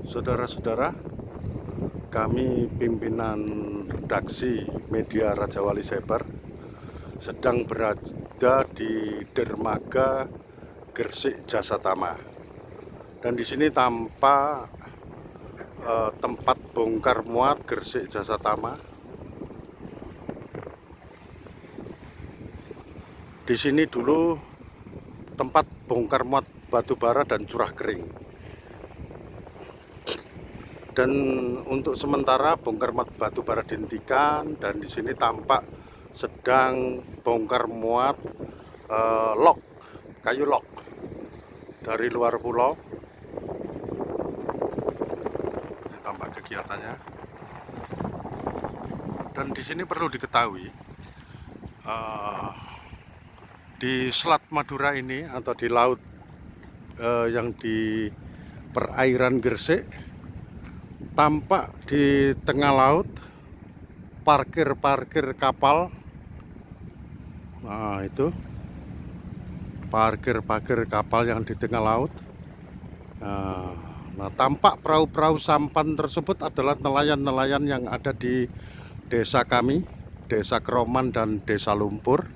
Saudara-saudara, kami pimpinan redaksi media Raja Wali Sebar sedang berada di dermaga Gresik Jasa Tama. Dan di sini tampak tempat bongkar muat Gresik Jasa Tama. Di sini dulu tempat bongkar muat batu bara dan curah kering. Dan untuk sementara bongkar muat batu bara dihentikan, dan di sini tampak sedang bongkar muat kayu log dari luar pulau. Ini tampak kegiatannya. Dan di sini perlu diketahui, di Selat Madura ini atau di laut yang di perairan Gresik, tampak di tengah laut parkir kapal. Nah, itu parkir kapal yang di tengah laut. Nah, tampak perahu-perahu sampan tersebut adalah nelayan-nelayan yang ada di desa kami, Desa Kroman dan Desa Lumpur.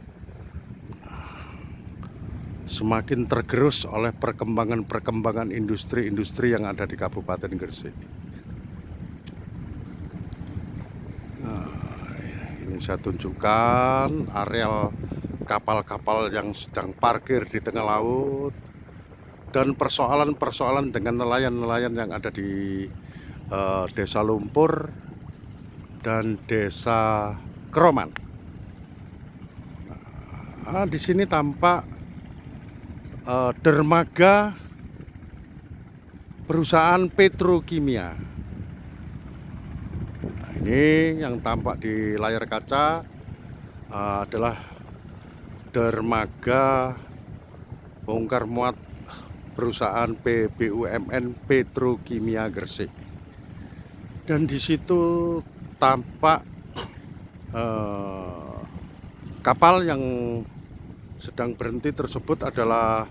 Semakin tergerus oleh perkembangan industri-industri yang ada di Kabupaten Gresik. Ini saya tunjukkan areal kapal-kapal yang sedang parkir di tengah laut, dan persoalan-persoalan dengan nelayan-nelayan yang ada di Desa Lumpur dan Desa Kroman. Nah, di sini tampak dermaga perusahaan petrokimia. Nah, ini yang tampak di layar kaca adalah dermaga bongkar muat perusahaan BUMN Petrokimia Gresik. Dan di situ tampak kapal yang sedang berhenti tersebut adalah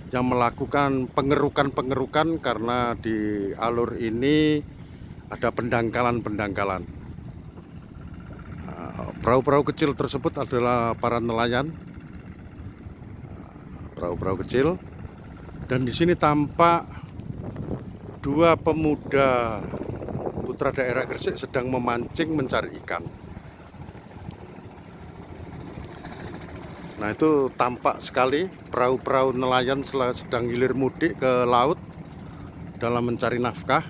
yang melakukan pengerukan karena di alur ini ada pendangkalan. Perahu-perahu kecil tersebut adalah para nelayan, perahu-perahu kecil. Dan di sini tampak dua pemuda putra daerah Gresik sedang memancing mencari ikan. Nah, itu tampak sekali perahu-perahu nelayan sedang hilir mudik ke laut dalam mencari nafkah.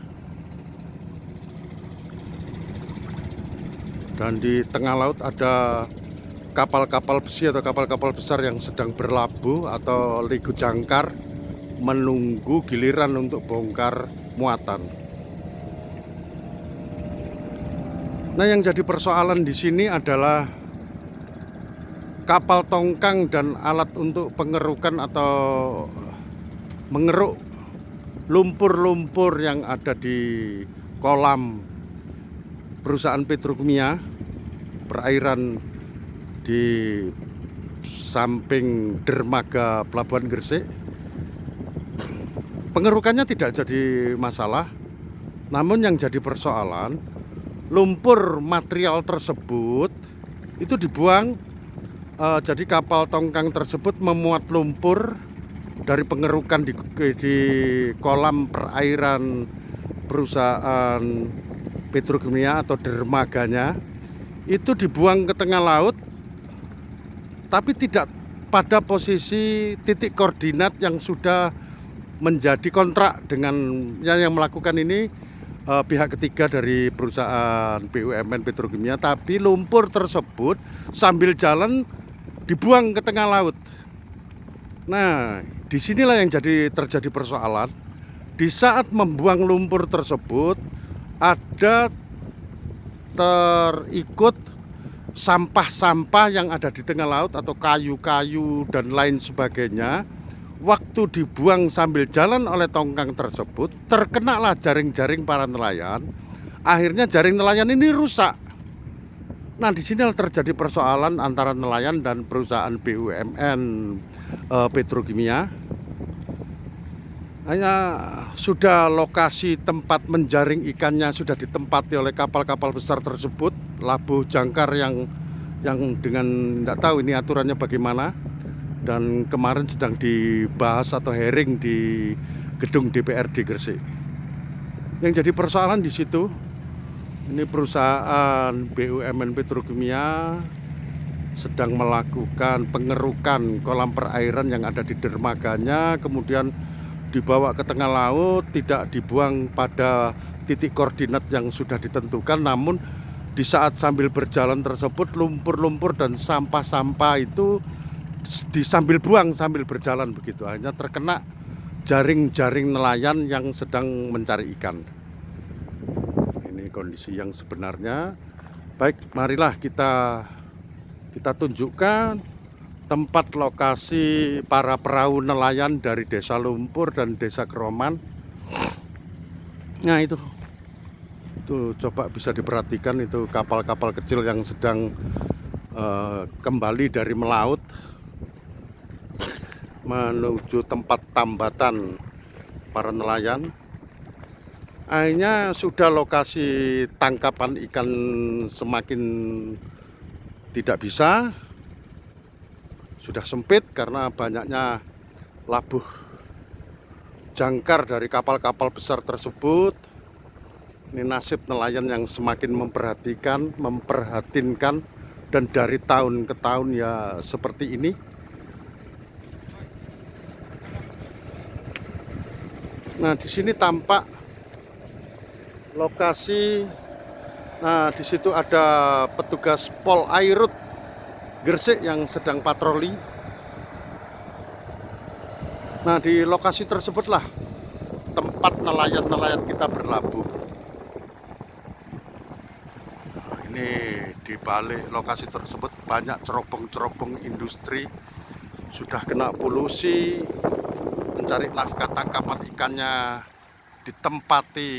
Dan di tengah laut ada kapal-kapal besi atau kapal-kapal besar yang sedang berlabuh atau ligu jangkar menunggu giliran untuk bongkar muatan. Nah, yang jadi persoalan di sini adalah kapal tongkang dan alat untuk pengerukan atau mengeruk lumpur-lumpur yang ada di kolam perusahaan petrokimia perairan di samping dermaga Pelabuhan Gresik. Pengerukannya tidak jadi masalah, namun yang jadi persoalan, lumpur material tersebut itu dibuang. Jadi kapal tongkang tersebut memuat lumpur dari pengerukan di kolam perairan perusahaan petrokimia atau dermaganya, itu dibuang ke tengah laut, tapi tidak pada posisi titik koordinat yang sudah menjadi kontrak dengan yang melakukan ini pihak ketiga dari perusahaan BUMN Petrokimia, tapi lumpur tersebut sambil jalan dibuang ke tengah laut. Nah, disinilah yang terjadi persoalan. Di saat membuang lumpur tersebut, ada terikut sampah-sampah yang ada di tengah laut atau kayu-kayu dan lain sebagainya. Waktu dibuang sambil jalan oleh tongkang tersebut, terkenalah jaring-jaring para nelayan. Akhirnya jaring nelayan ini rusak. Nah, di sini terjadi persoalan antara nelayan dan perusahaan BUMN Petrokimia. Hanya sudah lokasi tempat menjaring ikannya sudah ditempati oleh kapal-kapal besar tersebut, labuh jangkar yang dengan tidak tahu ini aturannya bagaimana, dan kemarin sedang dibahas atau hearing di gedung DPRD Gresik. Yang jadi persoalan di situ, ini perusahaan BUMN Petrokimia sedang melakukan pengerukan kolam perairan yang ada di dermaganya, kemudian dibawa ke tengah laut, tidak dibuang pada titik koordinat yang sudah ditentukan, namun di saat sambil berjalan tersebut lumpur-lumpur dan sampah-sampah itu sambil buang sambil berjalan begitu, hanya terkena jaring-jaring nelayan yang sedang mencari ikan. Ini kondisi yang sebenarnya. Baik, marilah kita tunjukkan tempat lokasi para perahu nelayan dari Desa Lumpur dan Desa Keroman. Nah itu coba bisa diperhatikan, itu kapal-kapal kecil yang sedang kembali dari melaut menuju tempat tambatan para nelayan. Akhirnya sudah lokasi tangkapan ikan semakin tidak bisa, sudah sempit karena banyaknya labuh jangkar dari kapal-kapal besar tersebut. Ini nasib nelayan yang semakin memperhatinkan, dan dari tahun ke tahun ya seperti ini. Nah, di sini tampak lokasi. Nah, di situ ada petugas Pol Airut Gresik yang sedang patroli. Nah, di lokasi tersebutlah tempat nelayan-nelayan kita berlabuh. Nah, ini di balik lokasi tersebut banyak cerobong-cerobong industri sudah kena polusi, mencari nafkah tangkapan ikannya ditempati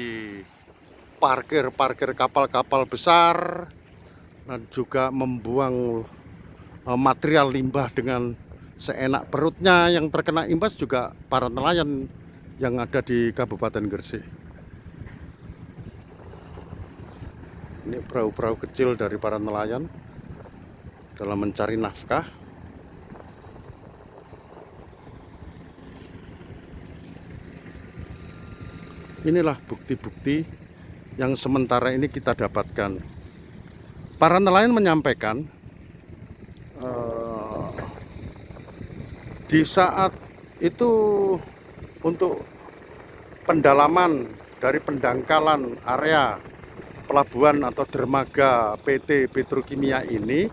parkir kapal-kapal besar, dan juga membuang material limbah dengan seenak perutnya. Yang terkena imbas juga para nelayan yang ada di Kabupaten Gresik. Ini perahu-perahu kecil dari para nelayan dalam mencari nafkah. Inilah bukti-bukti yang sementara ini kita dapatkan. Para nelayan menyampaikan di saat itu untuk pendalaman dari pendangkalan area pelabuhan atau dermaga PT Petrokimia ini,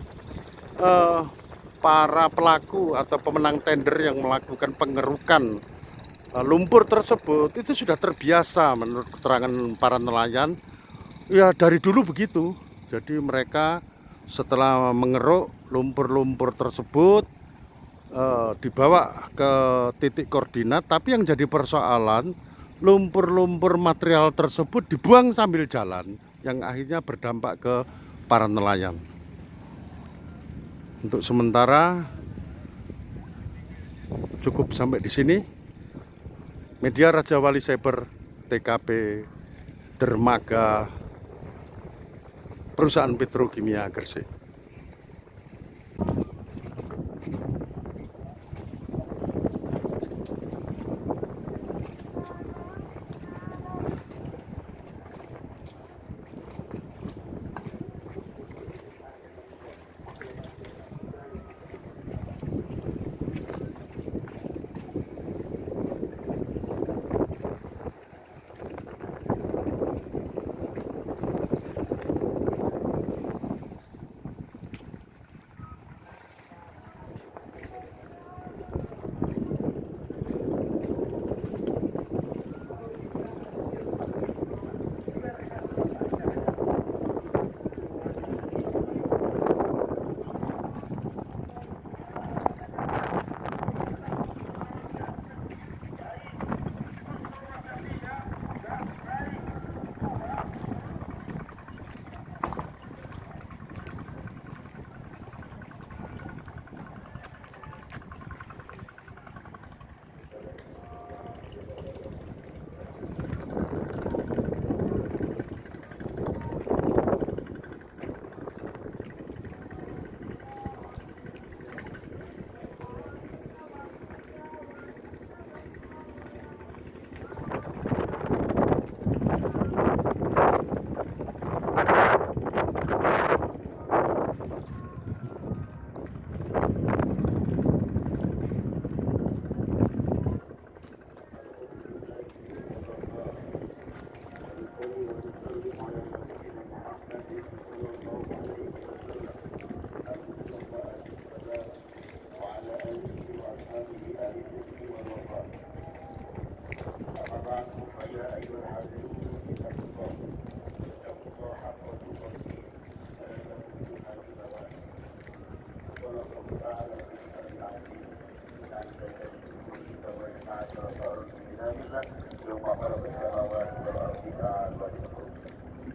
para pelaku atau pemenang tender yang melakukan pengerukan lumpur tersebut itu sudah terbiasa menurut keterangan para nelayan. Ya dari dulu begitu. Jadi mereka setelah mengeruk lumpur-lumpur tersebut dibawa ke titik koordinat, tapi yang jadi persoalan lumpur-lumpur material tersebut dibuang sambil jalan, yang akhirnya berdampak ke para nelayan. Untuk sementara cukup sampai di sini. Media Raja Wali Cyber, TKP dermaga perusahaan Petrokimia Gresik.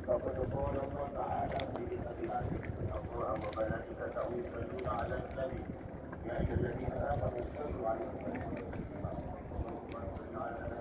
فقد قال الله تعالى في كتابه: الله وملائكته يصلون على النبي يا ايها الذين امنوا صلوا عليه وسلموا تسليما اللهم صل على